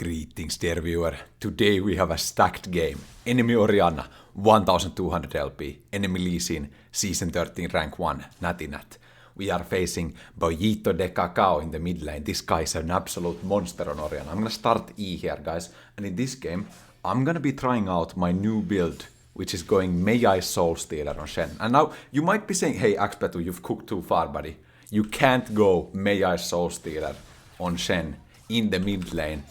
Greetings, dear viewer. Today we have a stacked game. Enemy Orianna, 1200 LP. Enemy Lee Sin, Season 13 Rank 1, Natty Nat. We are facing Boyito de Cacao in the mid lane. This guy is an absolute monster on Orianna. I'm gonna start E here, guys. And in this game, I'm gonna be trying out my new build, which is going Mejai Soulstealer on Shen. And now, you might be saying, hey, xPetu, you've cooked too far, buddy. You can't go Mejai Soulstealer on Shen in the mid lane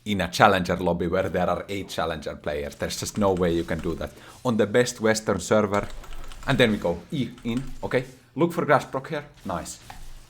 in a challenger lobby where there are 8 challenger players. There's just no way you can do that. On the best Western server. And then we go E in, okay? Look for grasp proc here. Nice.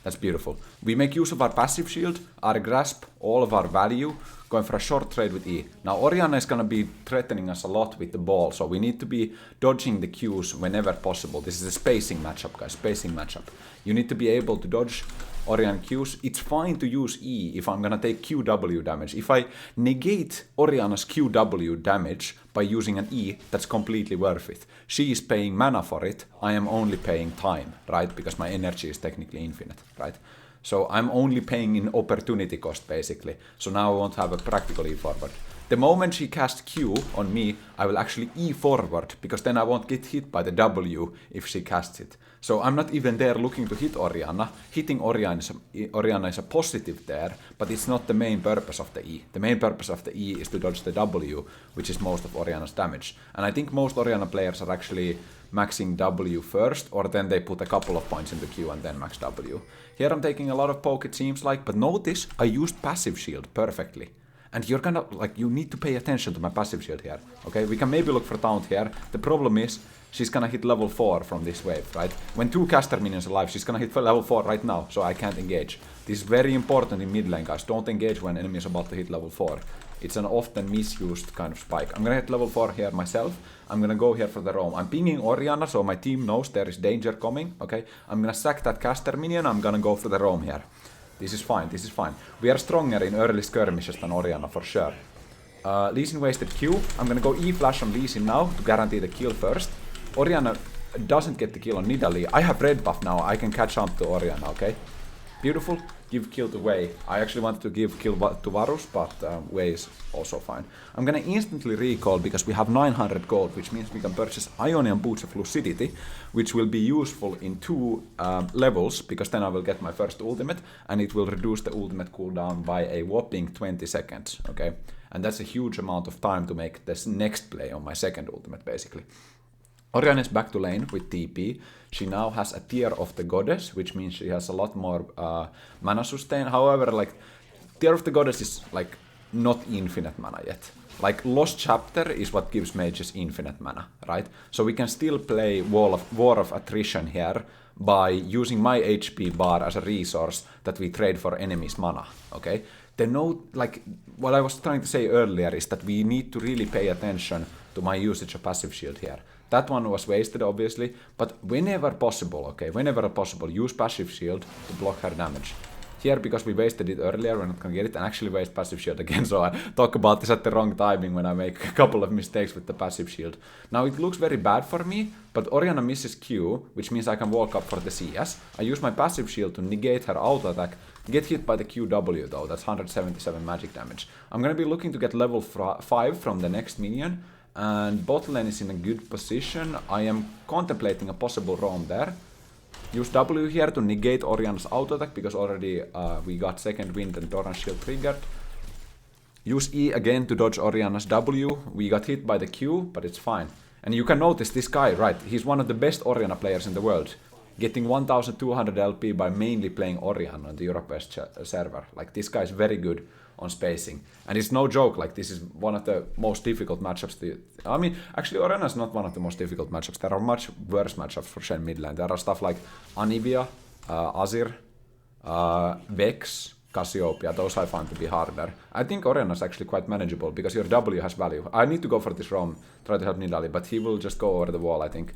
That's beautiful. We make use of our passive shield, our grasp, all of our value, going for a short trade with E. Now Orianna is gonna be threatening us a lot with the ball, so we need to be dodging the Qs whenever possible. This is a spacing matchup, guys, spacing matchup. You need to be able to dodge Orianna Qs. It's fine to use E if I'm gonna take QW damage. If I negate Orianna's QW damage by using an E, that's completely worth it. She is paying mana for it, I am only paying time, right? Because my energy is technically infinite, right? So I'm only paying in opportunity cost, basically. So now I won't have a practical E forward. The moment she casts Q on me, I will actually E forward, because then I won't get hit by the W if she casts it. So I'm not even there looking to hit Orianna. Hitting Orianna is a positive there, but it's not the main purpose of the E. The main purpose of the E is to dodge the W, which is most of Orianna's damage. And I think most Orianna players are actually maxing W first, or then they put a couple of points into Q and then max W. Here I'm taking a lot of poke, it seems like, but notice I used passive shield perfectly. And you're gonna, you need to pay attention to my passive shield here, okay? We can maybe look for taunt here. The problem is, she's gonna hit level 4 from this wave, right? When 2 caster minions alive, she's gonna hit for level 4 right now, so I can't engage. This is very important in mid lane, guys. Don't engage when enemy is about to hit level 4. It's an often misused kind of spike. I'm gonna hit level 4 here myself. I'm gonna go here for the roam. I'm pinging Orianna, so my team knows there is danger coming, okay? I'm gonna sack that caster minion, I'm gonna go for the roam here. This is fine, this is fine. We are stronger in early skirmishes than Orianna, for sure. Lee Sin wasted Q. I'm gonna go E-flash on Lee Sin now to guarantee the kill first. Orianna doesn't get the kill on Nidalee. I have red buff now, I can catch up to Orianna, okay? Beautiful. Give kill to Wei. I actually wanted to give kill to Varus, but Wei is also fine. I'm gonna instantly recall because we have 900 gold, which means we can purchase Ionian Boots of Lucidity, which will be useful in 2 levels, because then I will get my first ultimate, and it will reduce the ultimate cooldown by a whopping 20 seconds, okay? And that's a huge amount of time to make this next play on my second ultimate, basically. Orianna is back to lane with TP. She now has a Tear of the Goddess, which means she has a lot more mana sustain. However, Tear of the Goddess is not infinite mana yet. Lost Chapter is what gives mages infinite mana, right? So we can still play War of Attrition here by using my HP bar as a resource that we trade for enemies' mana, okay? What I was trying to say earlier is that we need to really pay attention to my usage of passive shield here. That one was wasted, obviously, but whenever possible, okay, whenever possible, use passive shield to block her damage. Here, because we wasted it earlier, we're not gonna get it, and actually waste passive shield again, so I talk about this at the wrong timing when I make a couple of mistakes with the passive shield. Now, it looks very bad for me, but Orianna misses Q, which means I can walk up for the CS. I use my passive shield to negate her auto attack, get hit by the QW though, that's 177 magic damage. I'm gonna be looking to get level 5 from the next minion, and bot lane is in a good position. I am contemplating a possible roam there. Use W here to negate Orianna's auto attack, because already we got second wind and Doran's shield triggered. Use E again to dodge Orianna's W. We got hit by the Q, but it's fine. And you can notice this guy, right? He's one of the best Orianna players in the world. Getting 1200 LP by mainly playing Orianna on the Europe-West server. This guy is very good on spacing. And it's no joke, this is one of the most difficult matchups. I mean, actually Orianna is not one of the most difficult matchups. There are much worse matchups for Shen mid lane. There are stuff like Anivia, Azir, Vex, Cassiopeia. Those I find to be harder. I think Orianna is actually quite manageable, because your W has value. I need to go for this roam, try to help Nidalee, but he will just go over the wall, I think.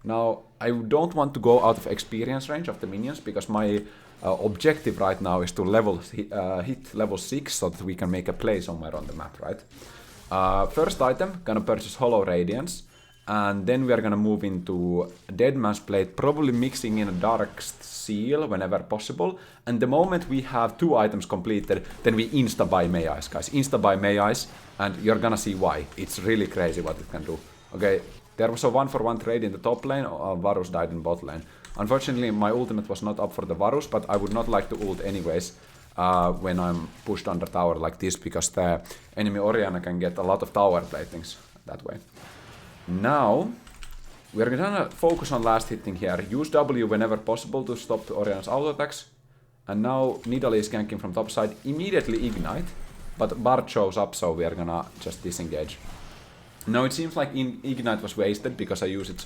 Now, I don't want to go out of experience range of the minions, because my objective right now is to hit level 6 so that we can make a play somewhere on the map, right? First item, gonna purchase Hollow Radiance, and then we are gonna move into Dead Man's Plate, probably mixing in a Dark Seal whenever possible. And the moment we have 2 items completed, then we insta-buy Mejais, guys. Insta-buy Mejais, and you're gonna see why. It's really crazy what it can do. Okay, there was a 1-for-1 trade in the top lane, Varus died in bot lane. Unfortunately, my ultimate was not up for the Varus, but I would not like to ult anyways when I'm pushed under tower like this, because the enemy Orianna can get a lot of tower platings that way. Now, we're gonna focus on last hitting here. Use W whenever possible to stop the Orianna's auto attacks. And now Nidalee is ganking from top side. Immediately ignite, but Bard shows up, so we are gonna just disengage. Now it seems like ignite was wasted because I use it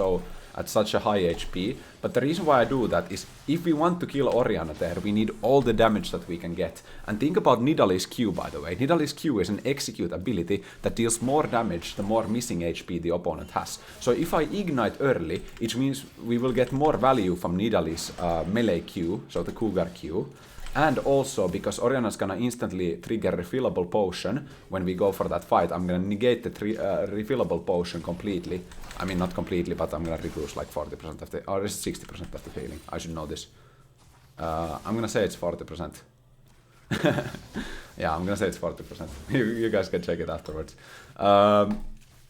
at such a high HP, but the reason why I do that is if we want to kill Orianna there, we need all the damage that we can get. And think about Nidalee's Q, by the way. Nidalee's Q is an execute ability that deals more damage the more missing HP the opponent has. So if I ignite early, it means we will get more value from Nidalee's melee Q, so the Cougar Q. And also, because Orianna's gonna instantly trigger refillable potion when we go for that fight, I'm gonna negate the refillable potion completely. I mean, not completely, but I'm gonna reduce like 40% of the... or is it 60% of the healing? I should know this. I'm gonna say it's 40%. Yeah, I'm gonna say it's 40%. You guys can check it afterwards.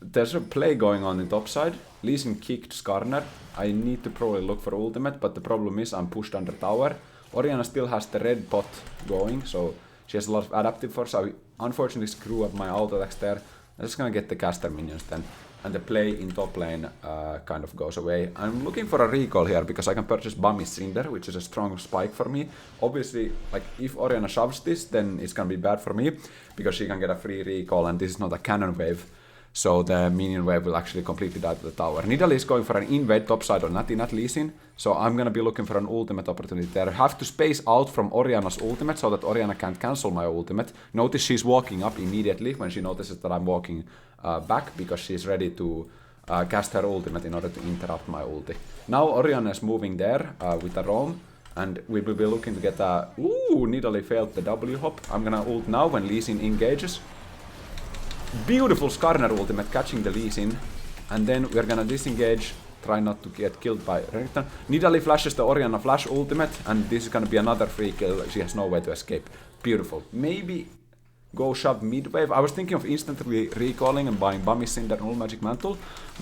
There's a play going on in top side. Lee Sin kicked Skarner. I need to probably look for ultimate, but the problem is I'm pushed under tower. Orianna still has the red pot going, so she has a lot of adaptive force. I unfortunately screw up my auto attacks there. I'm just gonna get the caster minions then. And the play in top lane kind of goes away. I'm looking for a recall here because I can purchase Bummy Cinder, which is a strong spike for me. Obviously, like if Orianna shoves this, then it's gonna be bad for me because she can get a free recall, and this is not a cannon wave. So the minion wave will actually completely die to the tower. Nidalee is going for an invade topside on not Lee Sin, so I'm gonna be looking for an ultimate opportunity there. I have to space out from Orianna's ultimate so that Orianna can't cancel my ultimate. Notice she's walking up immediately when she notices that I'm walking back, because she's ready to cast her ultimate in order to interrupt my ulti. Now Orianna is moving there with a roam, and we will be looking to get a... Ooh, Nidalee failed the W hop. I'm gonna ult now when Lee Sin engages. Beautiful Skarner ultimate catching the Lee Sin, and then we're gonna disengage, try not to get killed by Renekton. Nidalee flashes the Orianna flash ultimate, and this is gonna be another free kill. She has no way to escape. Beautiful. Maybe go shove mid wave. I was thinking of instantly recalling and buying Bummy Cinder and Null Magic Mantle,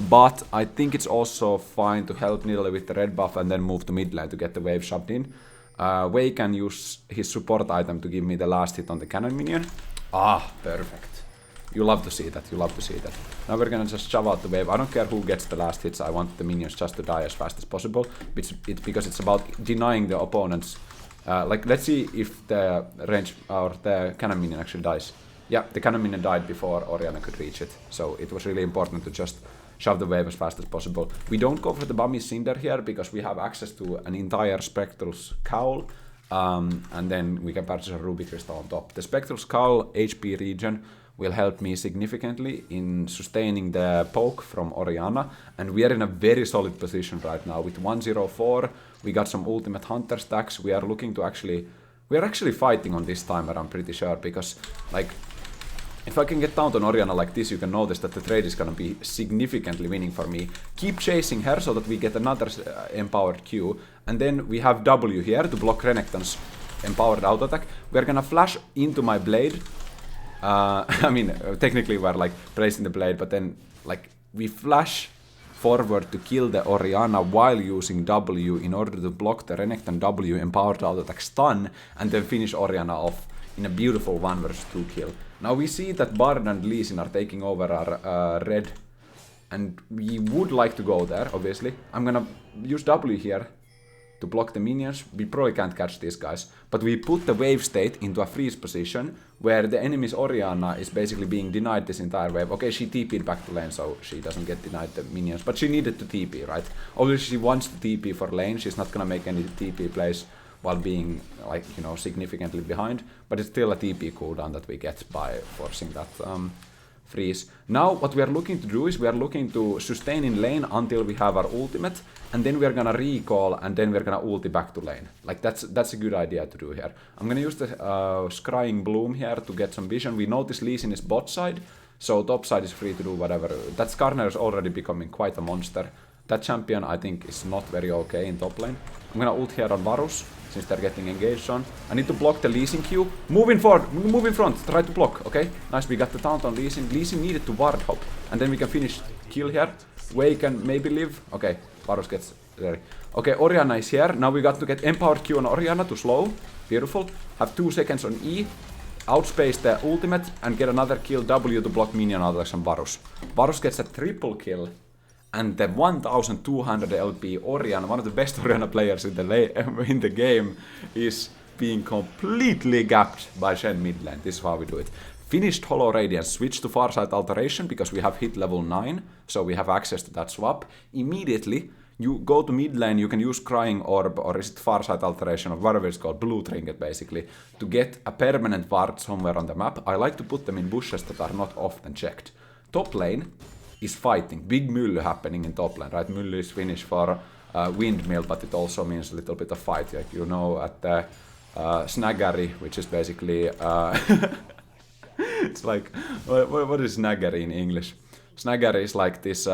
but I think it's also fine to help Nidalee with the red buff and then move to mid lane to get the wave shoved in. Wei can use his support item to give me the last hit on the cannon minion. Ah, perfect. You love to see that, you love to see that. Now we're gonna just shove out the wave. I don't care who gets the last hits, I want the minions just to die as fast as possible. Because it's about denying the opponents. Like, let's see if the range or the cannon minion actually dies. Yeah, the cannon minion died before Orianna could reach it. So it was really important to just shove the wave as fast as possible. We don't go for the Bummy Cinder here because we have access to an entire Spectral Cowl. And then we can purchase a Ruby Crystal on top. The Spectral Cowl HP regen will help me significantly in sustaining the poke from Orianna, and we are in a very solid position right now with 104. We got some ultimate hunter stacks. We are looking to we are actually fighting on this timer, I'm pretty sure, because like if I can get down on Orianna like this, you can notice that the trade is gonna be significantly winning for me. Keep chasing her so that we get another empowered Q, and then we have W here to block Renekton's empowered auto attack. We're gonna flash into my blade. I mean, technically we're like placing the blade, but then like we flash forward to kill the Orianna while using W in order to block the Renekton W empowered auto attack stun, and then finish Orianna off in a beautiful 1 versus 2 kill. Now we see that Bard and Lee Sin are taking over our red, and we would like to go there, obviously. I'm gonna use W here to block the minions. We probably can't catch these guys, but we put the wave state into a freeze position where the enemy's Orianna is basically being denied this entire wave. Okay, she TP'd back to lane, so she doesn't get denied the minions, but she needed to TP, right? Obviously she wants to TP for lane, she's not gonna make any TP plays while being, like, you know, significantly behind, but it's still a TP cooldown that we get by forcing that freeze. Now what we are looking to do is we are looking to sustain in lane until we have our ultimate, and then we are gonna recall, and then we're gonna ulti back to lane. Like that's a good idea to do here. I'm gonna use the Scrying Bloom here to get some vision. We notice Lee Sin is bot side, so top side is free to do whatever. That Skarner is already becoming quite a monster. That champion I think is not very okay in top lane. I'm gonna ult here on Varus, since they're getting engaged on. I need to block the Lee Sin Q. Move in forward, move in front, try to block, okay? Nice, we got the taunt on Lee Sin. Lee Sin needed to ward hop, and then we can finish kill here. Wei can maybe live. Okay, Varus gets there. Okay, Orianna is here. Now we got to get empowered Q on Orianna to slow. Beautiful. Have 2 seconds on E. Outspace the ultimate and get another kill W to block minion attacks on Varus. Varus gets a triple kill. And the 1200 LP Orianna, one of the best Orianna players in the game, is being completely gapped by Shen mid lane. This is how we do it. Finished Hollow Radiance, switch to Farsight Alteration because we have hit level 9, so we have access to that swap. Immediately, you go to mid lane, you can use Crying Orb, or is it Farsight Alteration, or whatever it's called, Blue Trinket basically, to get a permanent ward somewhere on the map. I like to put them in bushes that are not often checked. Top lane is fighting. Big Mylly happening in top lane, right? Mylly is Finnish for windmill, but it also means a little bit of fight. Like, you know, at the Snaggary, which is basically... it's like... What is Snaggary in English? Snaggary is like this...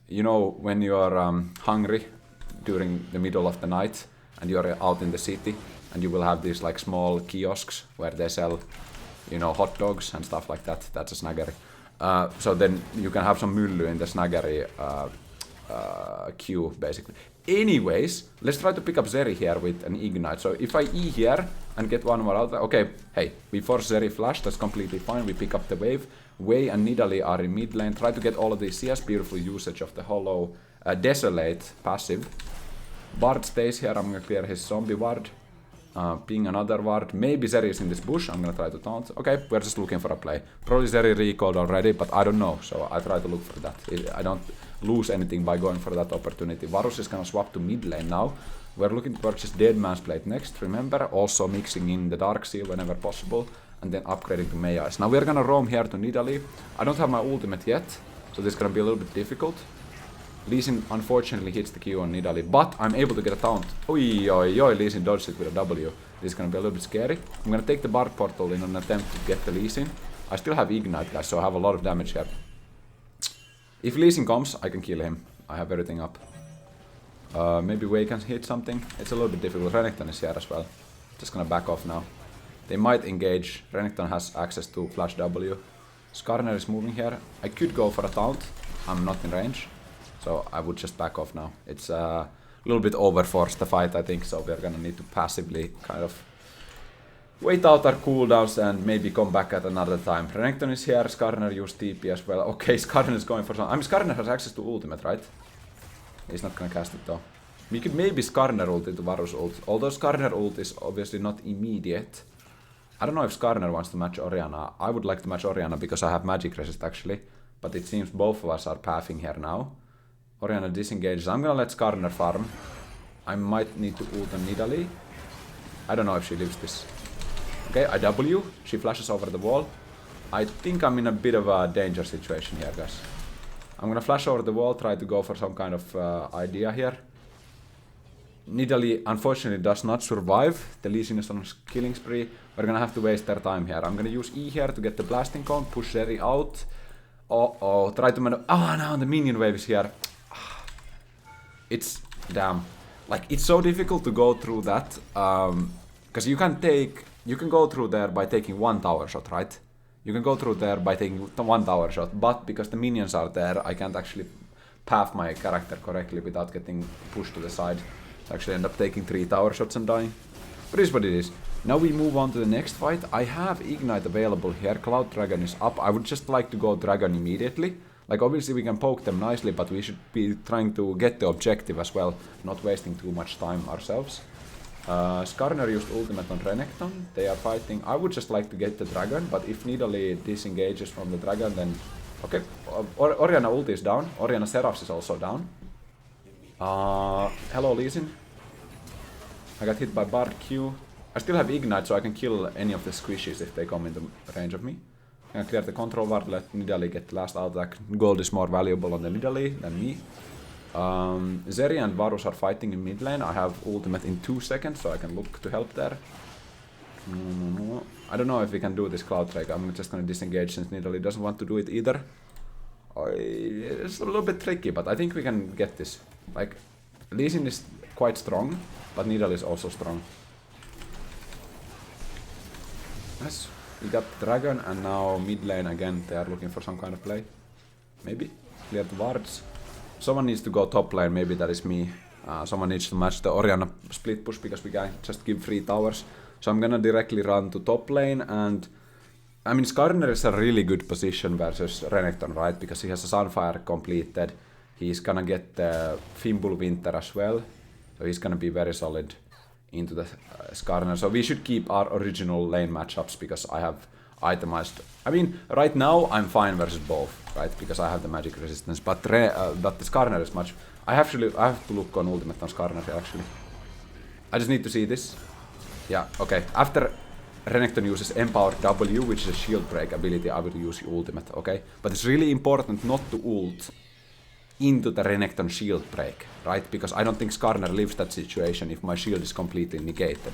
you know, when you're hungry during the middle of the night and you're out in the city and you will have these like small kiosks where they sell, you know, hot dogs and stuff like that. That's a Snaggary. So then you can have some mylly in the Snaggary queue, basically. Anyways, let's try to pick up Zeri here with an Ignite. So if I E here and get one more out, okay, hey, we force Zeri flash, that's completely fine. We pick up the wave. Wei and Nidalee are in mid lane. Try to get all of these CS, beautiful usage of the Hollow Desolate passive. Bard stays here, I'm gonna clear his zombie ward. Ping another ward. Maybe Zeri is in this bush, I'm gonna try to taunt. Okay, we're just looking for a play. Probably Zeri recalled already, but I don't know, so I try to look for that. I don't lose anything by going for that opportunity. Varus is gonna swap to mid lane now. We're looking to purchase Dead Man's Blade next, remember? Also mixing in the Dark Seal whenever possible, and then upgrading to Mejai. Now we're gonna roam here to Nidalee. I don't have my ultimate yet, so this is gonna be a little bit difficult. Lee Sin unfortunately hits the Q on Nidalee, but I'm able to get a taunt. Oi, oi, oi, Lee Sin dodged it with a W. This is gonna be a little bit scary. I'm gonna take the Bard Portal in an attempt to get the Lee Sin. I still have Ignite, guys, so I have a lot of damage here. If Lee Sin comes, I can kill him. I have everything up. Maybe Wei can hit something. It's a little bit difficult. Renekton is here as well. Just gonna back off now. They might engage. Renekton has access to Flash W. Skarner is moving here. I could go for a taunt. I'm not in range. So I would just back off now. It's a little bit overforced the fight, I think, so we're gonna need to passively kind of wait out our cooldowns and maybe come back at another time. Renekton is here, Skarner used TP as well. Okay, Skarner is going for some... I mean, Skarner has access to ultimate, right? He's not gonna cast it though. We could maybe Skarner ult into Varus ult, although Skarner ult is obviously not immediate. I don't know if Skarner wants to match Orianna. I would like to match Orianna because I have magic resist actually, but it seems both of us are pathing here now. Orianna disengages. I'm gonna let Skarner farm. I might need to ult on Nidalee. I don't know if she lives this. Okay, I W. She flashes over the wall. I think I'm in a bit of a danger situation here, guys. I'm gonna flash over the wall, try to go for some kind of idea here. Nidalee unfortunately does not survive. The Lee Sin is on a killing spree. We're gonna have to waste their time here. I'm gonna use E here to get the blasting cone, push Zeri out. Oh, try to oh no, the minion wave is here. It's damn. Like, it's so difficult to go through that. Because you can go through there by taking one tower shot, right? You can go through there by taking one tower shot, but because the minions are there, I can't actually path my character correctly without getting pushed to the side. I actually end up taking 3 tower shots and dying. But it is what it is. Now we move on to the next fight. I have Ignite available here. Cloud Dragon is up. I would just like to go Dragon immediately. Like, obviously we can poke them nicely, but we should be trying to get the objective as well, not wasting too much time ourselves. Skarner used ultimate on Renekton. They are fighting. I would just like to get the Dragon, but if Nidalee disengages from the Dragon, then... Okay, Orianna ult is down. Orianna Seraphs is also down. Hello, Lee Sin. I got hit by Bard Q. I still have Ignite, so I can kill any of the squishies if they come into range of me. Can clear the control ward, let Nidalee get the last attack. Gold is more valuable on the Nidalee than me. Zeri and Varus are fighting in mid lane. I have ultimate in 2 seconds, so I can look to help there. I don't know if we can do this Cloud Drake. I'm just gonna disengage since Nidalee doesn't want to do it either. It's a little bit tricky, but I think we can get this. Like, Lee Sin is quite strong, but Nidalee is also strong. Yes, we got the dragon, and now mid lane again. They are looking for some kind of play. Maybe clear the wards. Someone needs to go top lane. Maybe that is me. Someone needs to match the Orianna split push because we can just give 3 towers. So I'm gonna directly run to top lane, and I mean Skarner is a really good position versus Renekton, right? Because he has a Sunfire completed. He's gonna get the Fimbul Winter as well. So he's gonna be very solid into the Skarner. So we should keep our original lane matchups because I have itemized. I mean, right now I'm fine versus both, right? Because I have the magic resistance. But the Skarner is much. I have to look on ultimate on Skarner actually. I just need to see this. Yeah, okay. After Renekton uses Empowered W, which is a shield break ability, I will use ultimate, okay? But it's really important not to ult into the Renekton shield break, right? Because I don't think Skarner lives that situation if my shield is completely negated.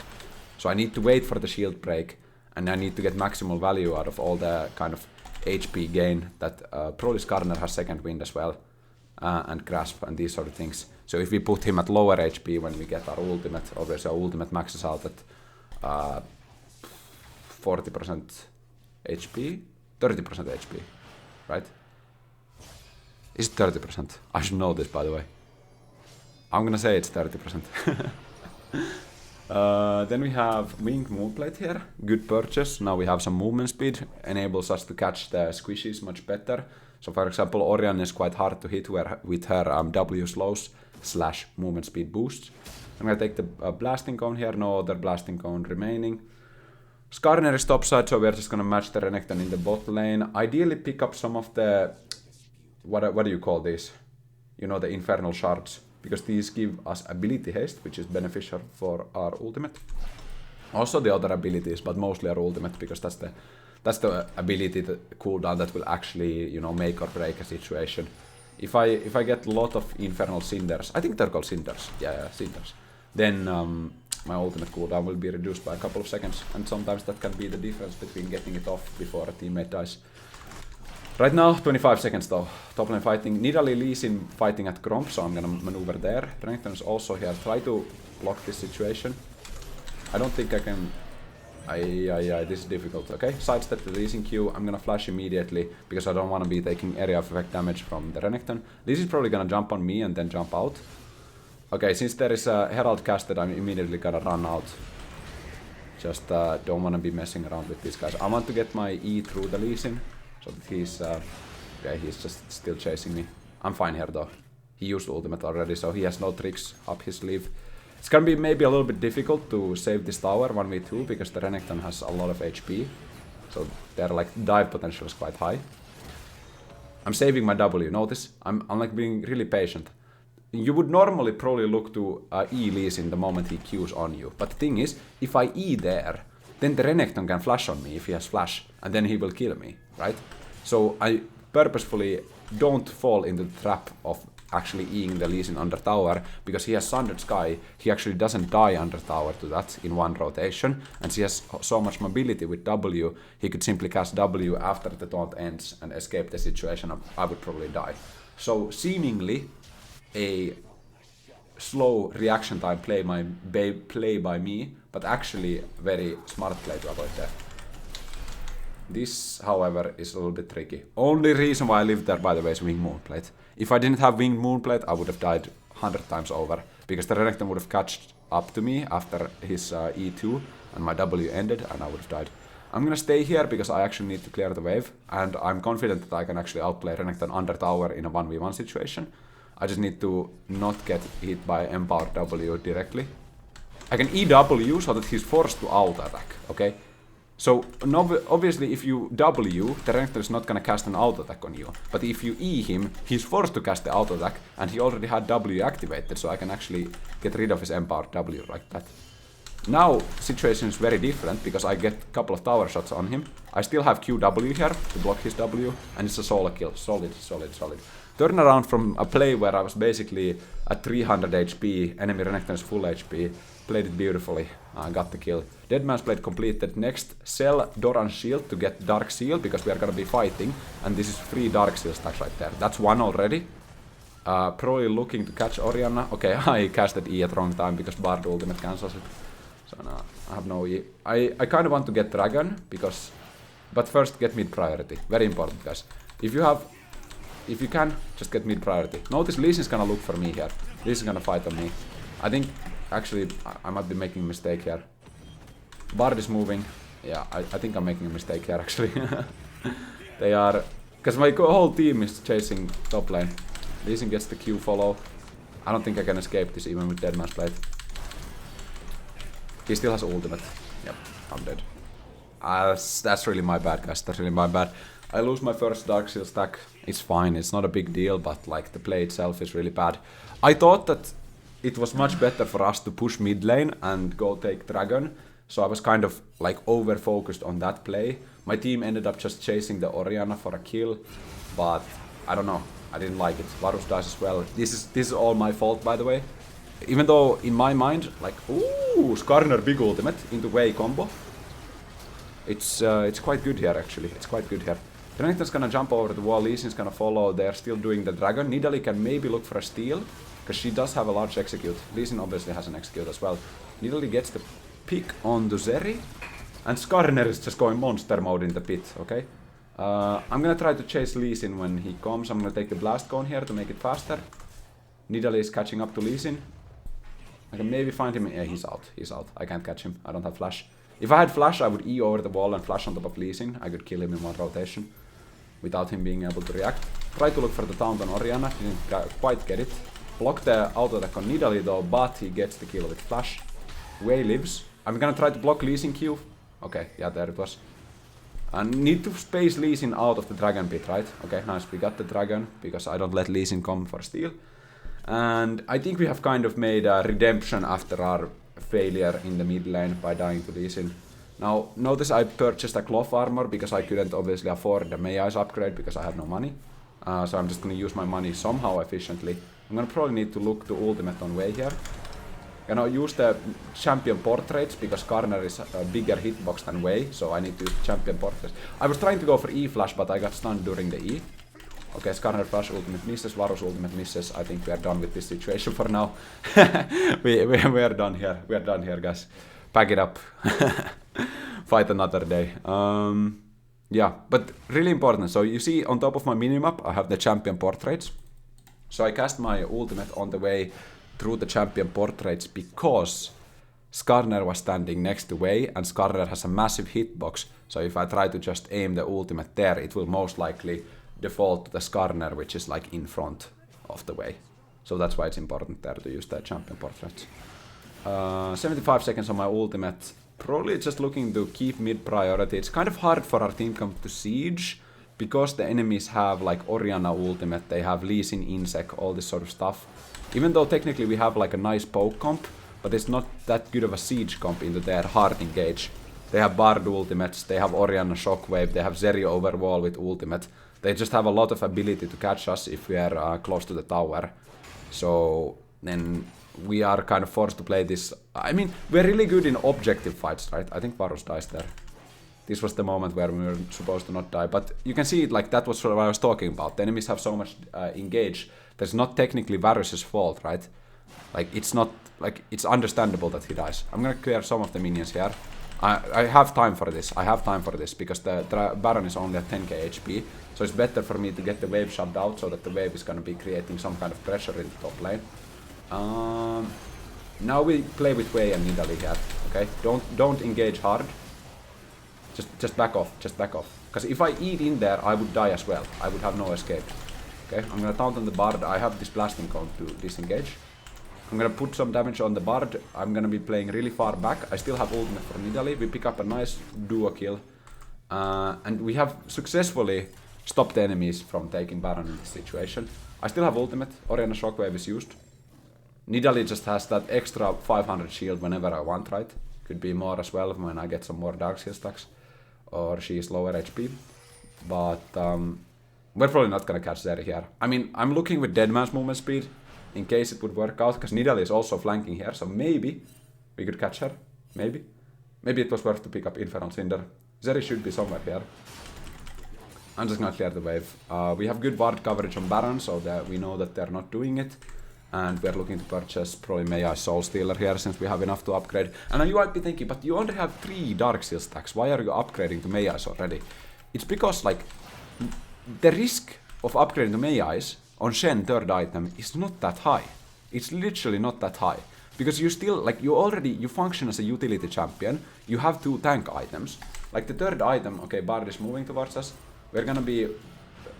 So I need to wait for the shield break, and I need to get maximal value out of all the kind of HP gain that probably Skarner has second wind as well, and grasp and these sort of things. So if we put him at lower HP when we get our ultimate, obviously our ultimate maxes out at 40% HP, 30% HP, right? Is it 30%? I should know this, by the way. I'm gonna say it's 30%. Then we have Winged Moonplate here. Good purchase. Now we have some movement speed. Enables us to catch the squishies much better. So for example, Orianna is quite hard to hit with her W slows / movement speed boosts. I'm gonna take the Blasting Cone here. No other Blasting Cone remaining. Skarner is topside, so we're just gonna match the Renekton in the bot lane. Ideally pick up some of the... What do you call these? You know, the Infernal Shards. Because these give us ability haste, which is beneficial for our ultimate. Also the other abilities, but mostly our ultimate, because that's the ability cooldown that will actually, you know, make or break a situation. If I get a lot of Infernal Cinders, I think they're called Cinders. Yeah, Cinders. Then my ultimate cooldown will be reduced by a couple of seconds, and sometimes that can be the difference between getting it off before a teammate dies. Right now, 25 seconds though. Top lane fighting. Nidalee Lee Sin fighting at Gromp, so I'm gonna maneuver there. Renekton is also here. Try to block this situation. I don't think I can... this is difficult. Okay, sidestep the Lee Sin Q. I'm gonna flash immediately because I don't want to be taking area of effect damage from the Renekton. Lee Sin is probably gonna jump on me and then jump out. Okay, since there is a Herald casted, I'm immediately gonna run out. Just don't want to be messing around with these guys. I want to get my E through the Lee Sin. So that he's just still chasing me. I'm fine here though. He used ultimate already, so he has no tricks up his sleeve. It's gonna be maybe a little bit difficult to save this tower 1v2 because the Renekton has a lot of HP. So their like dive potential is quite high. I'm saving my W, notice? I'm like being really patient. You would normally probably look to E Lee Sin the moment he Qs on you. But the thing is, if I E there, then the Renekton can flash on me if he has flash, and then he will kill me, right? So I purposefully don't fall into the trap of actually E-ing the Lee Sin under tower, because he has Sundered Sky, he actually doesn't die under tower to that in one rotation, and he has so much mobility with W, he could simply cast W after the taunt ends and escape the situation. I would probably die. So seemingly a slow reaction time play by me, but actually very smart play to avoid death. This, however, is a little bit tricky. Only reason why I lived there, by the way, is Winged Moonplate. If I didn't have Winged Moonplate, I would have died 100 times over, because the Renekton would have caught up to me after his E2, and my W ended, and I would have died. I'm gonna stay here because I actually need to clear the wave, and I'm confident that I can actually outplay Renekton under tower in a 1v1 situation. I just need to not get hit by Empowered W directly. I can EW so that he's forced to auto-attack, okay? So, obviously if you W, the Renekton is not gonna cast an auto-attack on you. But if you E him, he's forced to cast the auto-attack, and he already had W activated, so I can actually get rid of his Empowered W like that. Now, situation is very different because I get a couple of tower shots on him. I still have QW here to block his W, and it's a solo kill. Solid, solid, solid. Turn around from a play where I was basically at 300 HP, enemy Renekton is full HP. Played it beautifully, got the kill. Deadman's Blade completed. Next, sell Doran's shield to get Dark Seal because we are gonna be fighting. And this is 3 Dark Seal stacks right there. That's 1 already. Probably looking to catch Orianna. Okay, I casted E at wrong time because Bard ultimate cancels it. So now I have no E. I kind of want to get Dragon because... But first get mid priority. Very important, guys. If you can, just get mid priority. Notice Lee Sin's gonna look for me here. Lee Sin's gonna fight on me. I think... Actually, I might be making a mistake here. Bard is moving. Yeah, I think I'm making a mistake here, actually. They are... Because my whole team is chasing top lane. Lee Sin gets the Q follow. I don't think I can escape this even with Deadman's Blade. He still has ultimate. Yep, I'm dead. That's really my bad, guys. That's really my bad. I lose my first Dark Seal stack. It's fine. It's not a big deal, but like the play itself is really bad. I thought that it was much better for us to push mid lane and go take Dragon. So I was kind of like over focused on that play. My team ended up just chasing the Orianna for a kill, but I don't know. I didn't like it. Varus dies as well. This is all my fault, by the way. Even though in my mind, like, ooh, Skarner big ultimate into Wei combo. It's quite good here actually. It's quite good here. Renekton's gonna jump over the wall. Lee Sin's gonna follow. They're still doing the Dragon. Nidalee can maybe look for a steal because she does have a large execute. Lee Sin obviously has an execute as well. Nidalee gets the pick on the Zeri, and Skarner is just going monster mode in the pit. Okay. I'm gonna try to chase Lee Sin when he comes. I'm gonna take the blast cone here to make it faster. Nidalee is catching up to Lee Sin. I can maybe find him. Yeah, he's out. He's out. I can't catch him. I don't have flash. If I had flash, I would E over the wall and flash on top of Lee Sin. I could kill him in one rotation without him being able to react. Try to look for the taunt on Orianna. Didn't quite get it. Block the auto attack on Nidalee though, but he gets the kill with flash. Wei lives. I'm gonna try to block Lee Sin Q. Okay, yeah, there it was. I need to space Lee Sin out of the dragon pit, right? Okay, nice. We got the dragon because I don't let Lee Sin come for steal. And I think we have kind of made a redemption after our failure in the mid lane by dying to Lee Sin. Now, notice I purchased a cloth armor because I couldn't obviously afford the Mejai's upgrade because I have no money. So I'm just gonna use my money somehow efficiently. I'm gonna probably need to look to ultimate on Wei here. Gonna use the champion portraits because Skarner is a bigger hitbox than Wei, so I need to use champion portraits. I was trying to go for E flash, but I got stunned during the E. Okay, Skarner flash ultimate misses, Varus ultimate misses. I think we are done with this situation for now. we are done here. We are done here, guys. Pack it up. Fight another day. Yeah, but really important. So you see on top of my minimap, I have the champion portraits. So I cast my ultimate on the way through the champion portraits because Skarner was standing next to Wei and Skarner has a massive hitbox. So if I try to just aim the ultimate there, it will most likely default to the Skarner, which is like in front of the Wei. So that's why it's important there to use the champion portraits. 75 seconds on my ultimate. Probably just looking to keep mid priority. It's kind of hard for our team come to siege because the enemies have like Orianna ultimate, they have Lee Sin insec, all this sort of stuff. Even though technically we have like a nice poke comp, but it's not that good of a siege comp into their hard engage. They have Bard ultimates, they have Orianna shockwave, they have Zeri overwall with ultimate. They just have a lot of ability to catch us if we are close to the tower. So then we are kind of forced to play this. I mean, we're really good in objective fights, right? I think Varus dies there. This was the moment where we were supposed to not die. But you can see it like that was what I was talking about. The enemies have so much engage. That's not technically Varus's fault, right? Like, it's not, like, it's understandable that he dies. I'm gonna clear some of the minions here. I have time for this. I have time for this because the Baron is only at 10k HP. So it's better for me to get the wave shut out so that the wave is gonna be creating some kind of pressure in the top lane. Now we play with Wei and Nidalee here, okay? Don't engage hard. Just back off, just back off. Because if I eat in there, I would die as well. I would have no escape. Okay, I'm gonna taunt on the Bard. I have this blasting cone to disengage. I'm gonna put some damage on the Bard. I'm gonna be playing really far back. I still have ultimate for Nidalee. We pick up a nice duo kill. And we have successfully stopped the enemies from taking Baron in this situation. I still have ultimate. Orianna shockwave is used. Nidalee just has that extra 500 shield whenever I want, right? Could be more as well when I get some more Darkseal stacks. Or she's lower HP. But we're probably not gonna catch Zeri here. I mean, I'm looking with Deadman's movement speed in case it would work out, because Nidalee is also flanking here, so maybe we could catch her. Maybe. Maybe it was worth to pick up Infernal Cinder. Zeri should be somewhere here. I'm just gonna clear the wave. We have good ward coverage on Baron, so that we know that they're not doing it. And we're looking to purchase probably Mejai Soulstealer here, since we have enough to upgrade. And now you might be thinking, but you only have 3 Darkseal stacks. Why are you upgrading to Mejai's already? It's because, like, the risk of upgrading to Mejai's on Shen 3rd item is not that high. It's literally not that high. Because you still, like, you function as a utility champion. You have 2 tank items. Like the 3rd item, okay, Bard is moving towards us. We're gonna be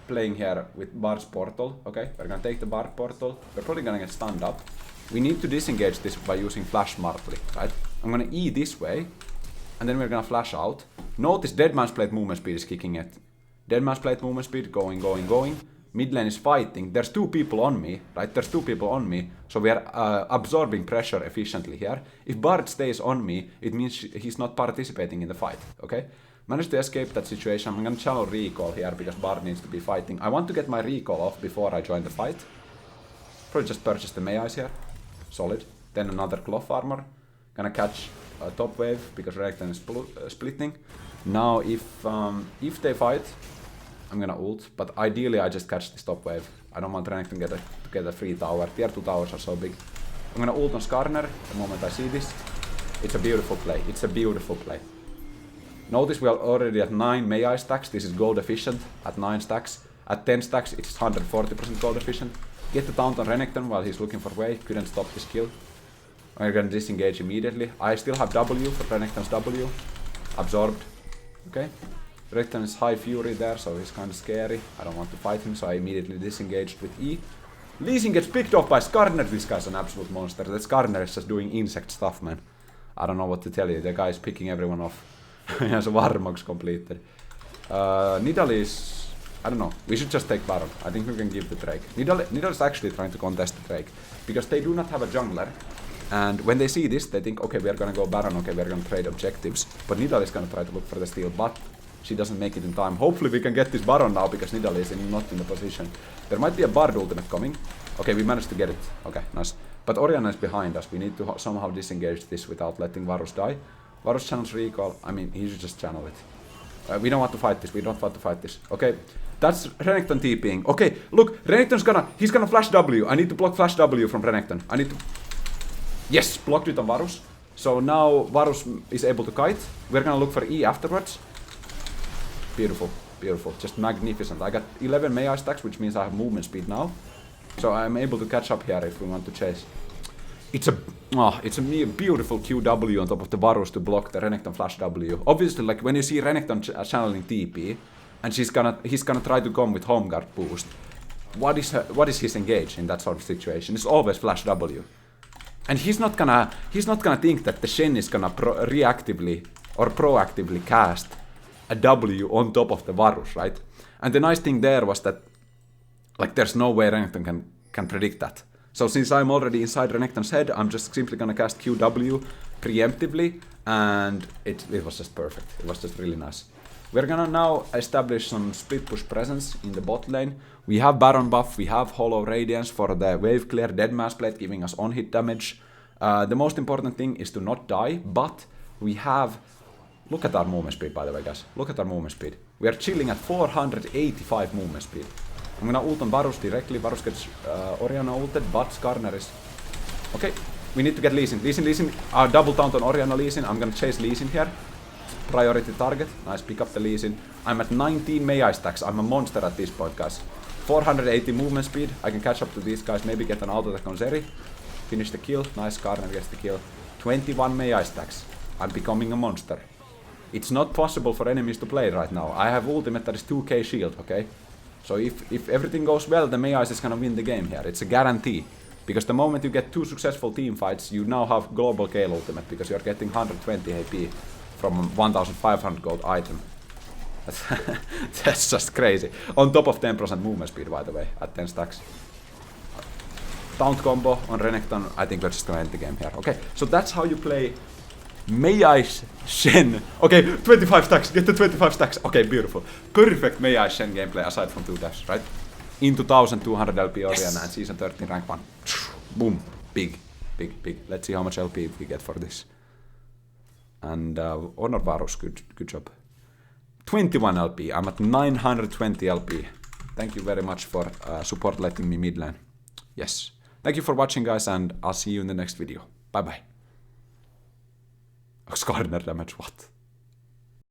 playing here with Bard's portal, okay? We're gonna take the Bard portal. We're probably gonna get stunned up. We need to disengage this by using flash smartly, right? I'm gonna E this way, and then we're gonna flash out. Notice Deadman's Plate movement speed is kicking it. Deadman's Plate movement speed, going. Mid lane is fighting. There's 2 people on me, right? There's 2 people on me, so we are absorbing pressure efficiently here. If Bard stays on me, it means he's not participating in the fight, okay? Managed to escape that situation. I'm gonna channel recall here because Bard needs to be fighting. I want to get my recall off before I join the fight. Probably just purchase the Mejai's here. Solid. Then another cloth armor. Gonna catch a top wave because Renekton is splitting. Now if they fight, I'm gonna ult, but ideally I just catch this top wave. I don't want Renekton to get a free tower. Tier 2 towers are so big. I'm gonna ult on Skarner the moment I see this. It's a beautiful play. It's a beautiful play. Notice we are already at 9 Mejai stacks. This is gold efficient at 9 stacks. At 10 stacks, it's 140% gold efficient. Get the taunt on Renekton while he's looking for way. Couldn't stop this kill. We're gonna disengage immediately. I still have W for Renekton's W. Absorbed. Okay. Renekton is high fury there, so he's kind of scary. I don't want to fight him, so I immediately disengaged with E. Lee Sin gets picked off by Skarner. This guy's an absolute monster. That Skarner is just doing insect stuff, man. I don't know what to tell you. The guy is picking everyone off. He has a Warmogs completed. Nidalee is... I don't know. We should just take Baron. I think we can give the Drake. Nidalee is actually trying to contest the Drake. Because they do not have a jungler. And when they see this, they think, okay, we're gonna go Baron, okay, we're gonna trade objectives. But Nidalee is gonna try to look for the steal, but she doesn't make it in time. Hopefully we can get this Baron now, because Nidalee is not in the position. There might be a Bard ultimate coming. Okay, we managed to get it. Okay, nice. But Orianna is behind us. We need to somehow disengage this without letting Varus die. Varus channels recall. I mean, he should just channel it. We don't want to fight this. We don't want to fight this. Okay, that's Renekton TPing. Okay, look, he's gonna flash W. I need to block flash W from Renekton. I need to... Yes, blocked it on Varus. So now Varus is able to kite. We're gonna look for E afterwards. Beautiful, beautiful, just magnificent. I got 11 Mejai stacks, which means I have movement speed now. So I'm able to catch up here if we want to chase. It's a beautiful QW on top of the Varus to block the Renekton flash W. Obviously, like when you see Renekton channeling TP, and he's gonna try to come with home guard boost. What is his engage in that sort of situation? It's always flash W. And he's not gonna think that the Shen is gonna reactively or proactively cast a W on top of the Varus, right? And the nice thing there was that, like, there's no way Renekton can predict that. So since I'm already inside Renekton's head, I'm just simply gonna cast QW preemptively, and it was just perfect. It was just really nice. We're gonna now establish some split push presence in the bot lane. We have Baron buff, we have Hollow Radiance for the wave clear, Deadman's Plate giving us on-hit damage. The most important thing is to not die, but we have... Look at our movement speed, by the way, guys. Look at our movement speed. We are chilling at 485 movement speed. I'm gonna ult on Varus directly. Varus gets Orianna ulted, but Skarner is... Okay, we need to get Lee Sin. Lee Sin, double taunt on Orianna Lee Sin. I'm gonna chase Lee Sin here. Priority target. Nice, pick up the Lee Sin. I'm at 19 Mejai stacks. I'm a monster at this point, guys. 480 movement speed. I can catch up to these guys. Maybe get an auto attack on Zeri. Finish the kill. Nice, Skarner gets the kill. 21 Mejai stacks. I'm becoming a monster. It's not possible for enemies to play right now. I have ultimate that is 2k shield, okay? So if everything goes well, the Mejai is gonna win the game here. It's a guarantee. Because the moment you get 2 successful team fights, you now have global Gale ultimate, because you're getting 120 AP from 1500 gold item. That's just crazy. On top of 10% movement speed, by the way, at 10 stacks. Taunt combo on Renekton. I think we're just gonna end the game here. Okay, so that's how you play Mejai Shen. Okay, 25 stacks. Get the 25 stacks. Okay, beautiful. Perfect Mejai Shen gameplay aside from 2 deaths, right? Into 1200 LP Orianna and Season 13 rank 1. Boom. Big. Let's see how much LP we get for this. And Honor Varus, good job. 21 LP. I'm at 920 LP. Thank you very much for support letting me mid lane. Yes. Thank you for watching, guys, and I'll see you in the next video. Bye bye. Skarner damage, what?